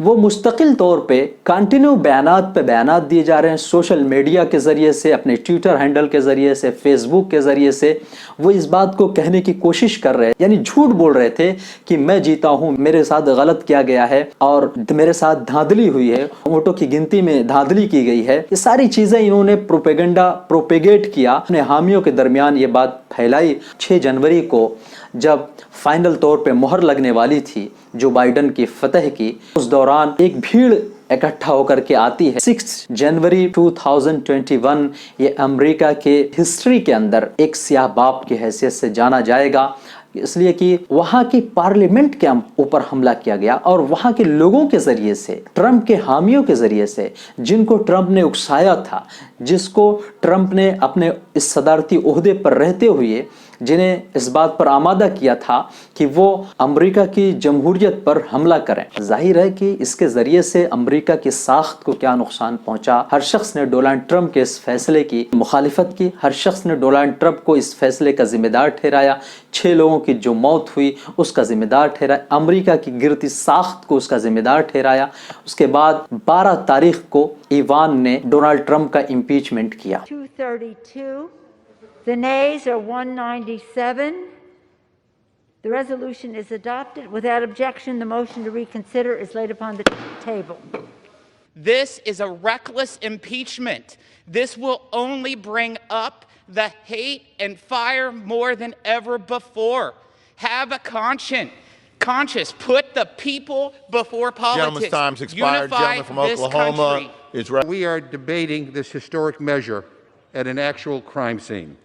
وہ مستقل طور پہ کنٹینیو بیانات پہ بیانات دیے جا رہے ہیں، سوشل میڈیا کے ذریعے سے، اپنے ٹویٹر ہینڈل کے ذریعے سے، فیس بک کے ذریعے سے وہ اس بات کو کہنے کی کوشش کر رہے ہیں، یعنی جھوٹ بول رہے تھے کہ میں جیتا ہوں، میرے ساتھ غلط کیا گیا ہے اور میرے ساتھ دھاندلی ہوئی ہے، ووٹوں کی گنتی میں دھاندلی کی گئی ہے۔ یہ ساری چیزیں انہوں نے پروپیگیٹ کیا، اپنے حامیوں کے درمیان یہ بات پھیلائی۔ 6 جنوری کو جب فائنل طور پہ مہر لگنے والی تھی جو بائیڈن کی فتح کی، اس دوران ایک بھیڑ اکٹھا ہو کر کے آتی ہے۔ 6 جنوری 2021 یہ امریکہ کے ہسٹری کے اندر ایک سیاہ باپ کی حیثیت سے جانا جائے گا، اس لیے کہ وہاں کی پارلیمنٹ کے اوپر حملہ کیا گیا اور وہاں کے لوگوں کے ذریعے سے، ٹرمپ کے حامیوں کے ذریعے سے، جن کو ٹرمپ نے اکسایا تھا، جس کو ٹرمپ نے اپنے اس صدارتی عہدے پر رہتے ہوئے جنہیں اس بات پر آمادہ کیا تھا کہ وہ امریکہ کی جمہوریت پر حملہ کریں۔ ظاہر ہے کہ اس کے ذریعے سے امریکہ کی ساخت کو کیا نقصان پہنچا۔ ہر شخص نے ڈونلڈ ٹرمپ کے اس فیصلے کی مخالفت کی، ہر شخص نے ڈونلڈ ٹرمپ کو اس فیصلے کا ذمہ دار ٹھہرایا، 6 لوگوں کی جو موت ہوئی اس کا ذمہ دار ٹھہرایا، امریکہ کی گرتی ساخت کو اس کا ذمہ دار ٹھہرایا۔ اس کے بعد 12 تاریخ کو ایوان نے ڈونلڈ ٹرمپ کا امپیچمنٹ کیا۔ 232. The nays are 197. The resolution is adopted. Without objection, the motion to reconsider is laid upon the table. This is a reckless impeachment. This will only bring up the hate and fire more than ever before. Have a conscience. Put the people before politics. Gentleman's time's expired. Unify Gentleman from this Oklahoma country. is right. We are debating this historic measure at an actual crime scene,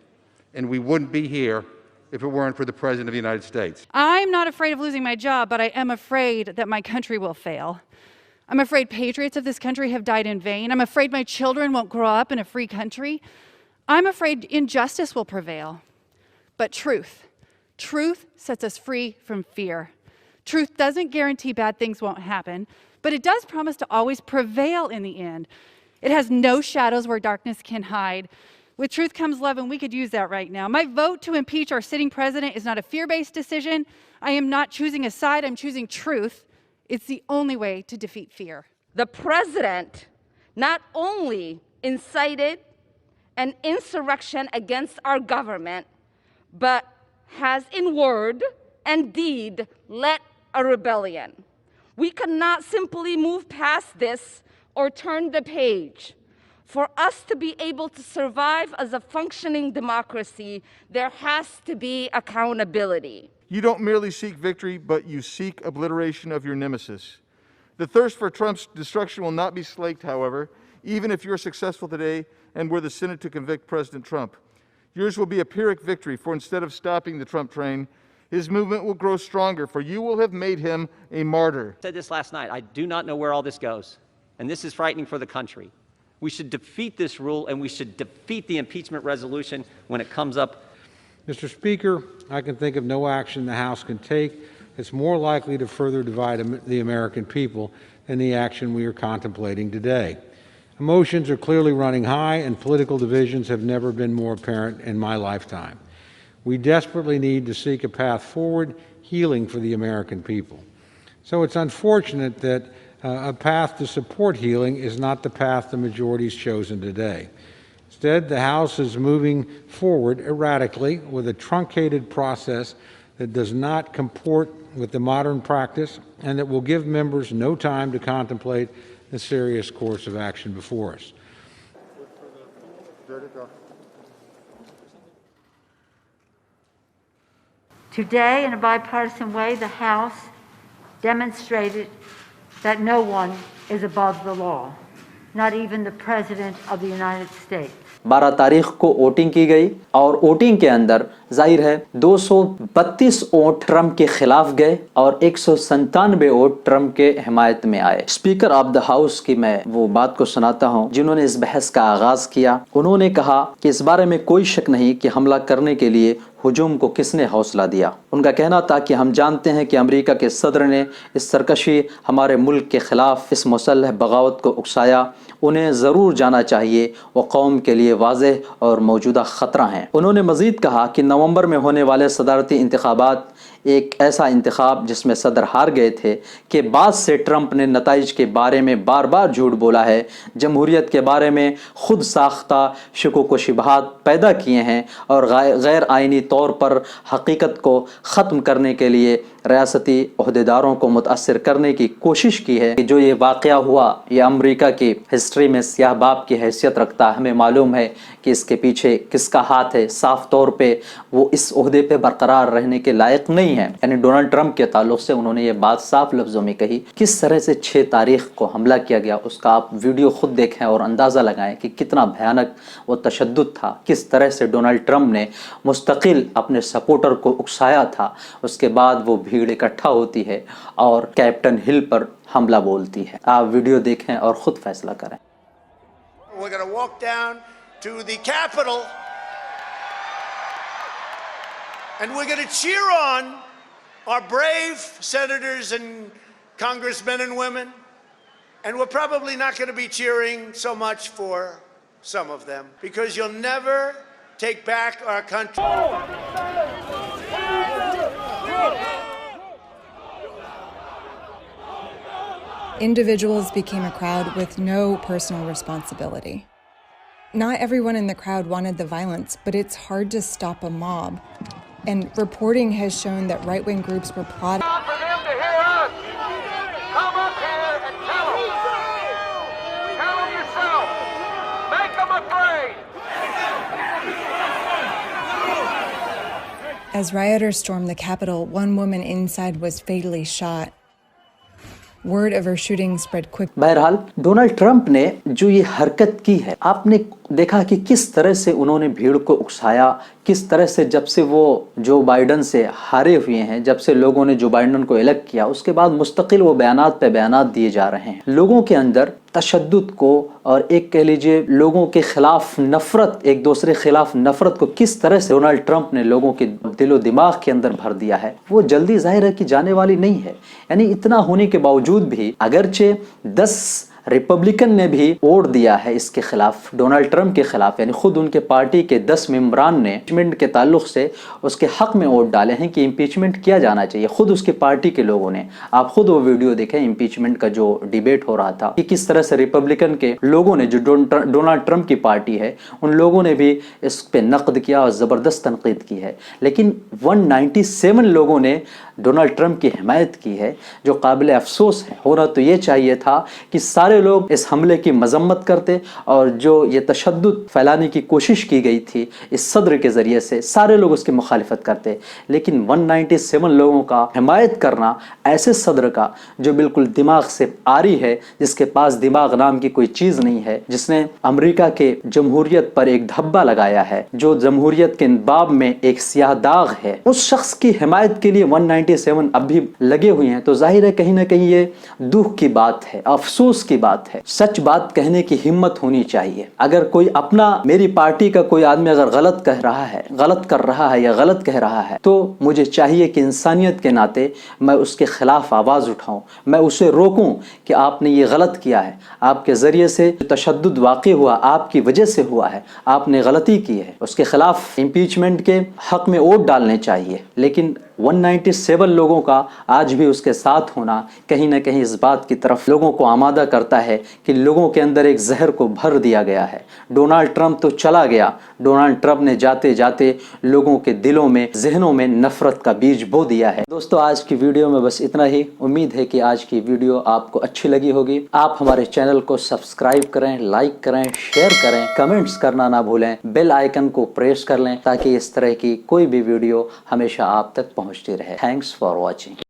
and we wouldn't be here if it weren't for the President of the United States. I'm not afraid of losing my job, but I am afraid that my country will fail. I'm afraid patriots of this country have died in vain. I'm afraid my children won't grow up in a free country. I'm afraid injustice will prevail. But truth sets us free from fear. Truth doesn't guarantee bad things won't happen, but it does promise to always prevail in the end. It has no shadows where darkness can hide. With truth comes love, and we could use that right now. My vote to impeach our sitting president is not a fear-based decision. I am not choosing a side, I'm choosing truth. It's the only way to defeat fear. The president not only incited an insurrection against our government, but has in word and deed led a rebellion. We cannot simply move past this or turn the page. For us to be able to survive as a functioning democracy, there has to be accountability. You don't merely seek victory, but you seek obliteration of your nemesis. The thirst for Trump's destruction will not be slaked, however, even if you're successful today and were the Senate to convict President Trump. Yours will be a Pyrrhic victory, for instead of stopping the Trump train, his movement will grow stronger, for you will have made him a martyr. I said this last night. I do not know where all this goes, and this is frightening for the country. We should defeat this rule, and we should defeat the impeachment resolution when it comes up. Mr. Speaker, I can think of no action the House can take that's more likely to further divide the American people than the action we are contemplating today. Emotions are clearly running high, and political divisions have never been more apparent in my lifetime. We desperately need to seek a path forward, healing for the American people. So it's unfortunate that a path to support healing is not the path the majority's chosen today. Instead, the House is moving forward erratically with a truncated process that does not comport with the modern practice and that will give members no time to contemplate the serious course of action before us. Today, in a bipartisan way, the House demonstrated that no one is above the law, not even the President of the United States. 12 تاریخ کو voting کی گئی اور voting کے اندر ظاہر ہے 232 vote Trump کے خلاف گئے اور 197 ووٹ ٹرمپ کے حمایت میں آئے۔ اسپیکر آف دا ہاؤس کی میں وہ بات کو سناتا ہوں جنہوں نے اس بحث کا آغاز کیا۔ انہوں نے کہا کہ اس بارے میں کوئی شک نہیں کہ حملہ کرنے کے لیے ہجوم کو کس نے حوصلہ دیا۔ ان کا کہنا تھا کہ ہم جانتے ہیں کہ امریکہ کے صدر نے اس سرکشی ہمارے ملک کے خلاف اس مسلح بغاوت کو اکسایا۔ انہیں ضرور جانا چاہیے، وہ قوم کے لیے واضح اور موجودہ خطرہ ہیں۔ انہوں نے مزید کہا کہ نومبر میں ہونے والے صدارتی انتخابات ایک ایسا انتخاب جس میں صدر ہار گئے تھے کے بعد سے ٹرمپ نے نتائج کے بارے میں بار بار جھوٹ بولا ہے، جمہوریت کے بارے میں خود ساختہ شکوک و شبہات پیدا کیے ہیں اور غیر آئینی طور پر حقیقت کو ختم کرنے کے لیے ریاستی عہدیداروں کو متاثر کرنے کی کوشش کی ہے کہ جو یہ واقعہ ہوا یہ امریکہ کی ہسٹری میں سیاہ باب کی حیثیت رکھتا ہے۔ ہمیں معلوم ہے کہ اس کے پیچھے کس کا ہاتھ ہے، صاف طور پہ وہ اس عہدے پہ برقرار رہنے کے لائق نہیں ہے، یعنی ڈونلڈ ٹرمپ کے تعلق سے انہوں نے یہ بات صاف لفظوں میں کہی۔ کس طرح سے 6 تاریخ کو حملہ کیا گیا اس کا آپ ویڈیو خود دیکھیں اور اندازہ لگائیں کہ کتنا بھیانک وہ تشدد تھا، کس طرح سے ڈونلڈ ٹرمپ نے مستقل اپنے سپورٹر کو اکسایا تھا۔ اس کے بعد وہ بھیڑ اکٹھا ہوتی ہے اور کیپٹن ہل پر حملہ بولتی ہے۔ آپ ویڈیو دیکھیں اور خود فیصلہ کریں۔ We're going to walk down to the Capitol and we're going to cheer on our brave senators and congressmen and women, and we're probably not going to be cheering so much for some of them because you'll never take back our country. Individuals became a crowd with no personal responsibility. Not everyone in the crowd wanted the violence, but it's hard to stop a mob. And reporting has shown that right-wing groups were plotting. For them to hear us, come up here and tell them. Tell them yourself. Make them afraid. As rioters stormed the Capitol, one woman inside was fatally shot. Word of her shooting spread quickly. بہرحال Donald Trump نے جو یہ حرکت کی ہے، آپ نے دیکھا کہ کس طرح سے انہوں نے بھیڑ کو اکسایا، کس طرح سے جب سے وہ جو بائیڈن سے ہارے ہوئے ہیں، جب سے لوگوں نے جو بائیڈن کو الیکٹ کیا، اس کے بعد مستقل وہ بیانات پہ بیانات دیے جا رہے ہیں۔ لوگوں کے اندر تشدد کو اور ایک کہہ لیجئے لوگوں کے خلاف نفرت، ایک دوسرے خلاف نفرت کو کس طرح سے ڈونلڈ ٹرمپ نے لوگوں کے دل و دماغ کے اندر بھر دیا ہے، وہ جلدی ظاہر ہے کہ جانے والی نہیں ہے۔ یعنی اتنا ہونے کے باوجود بھی اگرچہ 10 ریپبلکن نے بھی ووٹ دیا ہے اس کے خلاف، ڈونلڈ ٹرمپ کے خلاف، یعنی خود ان کے پارٹی کے 10 ممبران نے امپیچمنٹ کے تعلق سے اس کے حق میں ووٹ ڈالے ہیں کہ امپیچمنٹ کیا جانا چاہیے، خود اس کے پارٹی کے لوگوں نے۔ آپ خود وہ ویڈیو دیکھیں امپیچمنٹ کا جو ڈیبیٹ ہو رہا تھا کہ کس طرح سے ریپبلکن کے لوگوں نے، جو ڈونلڈ ٹرمپ کی پارٹی ہے، ان لوگوں نے بھی اس پہ نقد کیا اور زبردست تنقید کی ہے، لیکن 197 لوگوں نے ڈونلڈ ٹرمپ کی حمایت کی ہے، جو قابل افسوس ہے۔ ہونا تو یہ چاہیے تھا کہ سارے لوگ اس حملے کی مذمت کرتے اور جو یہ تشدد پھیلانے کی کوشش کی گئی تھی اس صدر کے ذریعے سے، سارے لوگ اس کی مخالفت کرتے، لیکن 197 لوگوں کا حمایت کرنا ایسے صدر کا جو بالکل دماغ سے عاری ہے، جس کے پاس دماغ نام کی کوئی چیز نہیں ہے، جس نے امریکہ کے جمہوریت پر ایک دھبا لگایا ہے، جو جمہوریت کے باب میں ایک سیاہ داغ ہے، اس شخص کی حمایت کے لیے 197 اب بھی لگے ہوئے ہیں، تو ظاہر ہے کہیں نہ کہیں یہ دکھ کی بات ہے، افسوس کی بات ہے۔ سچ بات کہنے کی ہمت ہونی چاہیے۔ اگر کوئی اپنا، میری پارٹی کا کوئی آدمی اگر غلط کہہ رہا ہے، غلط کر رہا ہے یا غلط کہہ رہا ہے، تو مجھے چاہیے کہ انسانیت کے ناطے میں اس کے خلاف آواز اٹھاؤں، میں اسے روکوں کہ آپ نے یہ غلط کیا ہے، آپ کے ذریعے سے جو تشدد واقع ہوا آپ کی وجہ سے ہوا ہے، آپ نے غلطی کی ہے، اس کے خلاف امپیچمنٹ کے حق میں ووٹ ڈالنے چاہیے۔ لیکن 197 لوگوں کا آج بھی اس کے ساتھ ہونا کہیں نہ کہیں اس بات کی طرف لوگوں کو آمادہ کرتا ہے کہ لوگوں کے اندر ایک زہر کو بھر دیا گیا ہے۔ ڈونلڈ ٹرمپ تو چلا گیا، ڈونلڈ ٹرمپ نے جاتے جاتے لوگوں کے دلوں میں، ذہنوں میں نفرت کا بیج بو دیا ہے۔ دوستو آج کی ویڈیو میں بس اتنا ہی۔ امید ہے کہ آج کی ویڈیو آپ کو اچھی لگی ہوگی۔ آپ ہمارے چینل کو سبسکرائب کریں، لائک کریں، شیئر کریں، کمنٹس کرنا نہ بھولیں، بیل آئیکن کو پریس کر لیں تاکہ اس طرح کی کوئی بھی ویڈیو ہمیشہ آپ تک پہنچتی رہے۔ Thanks for watching.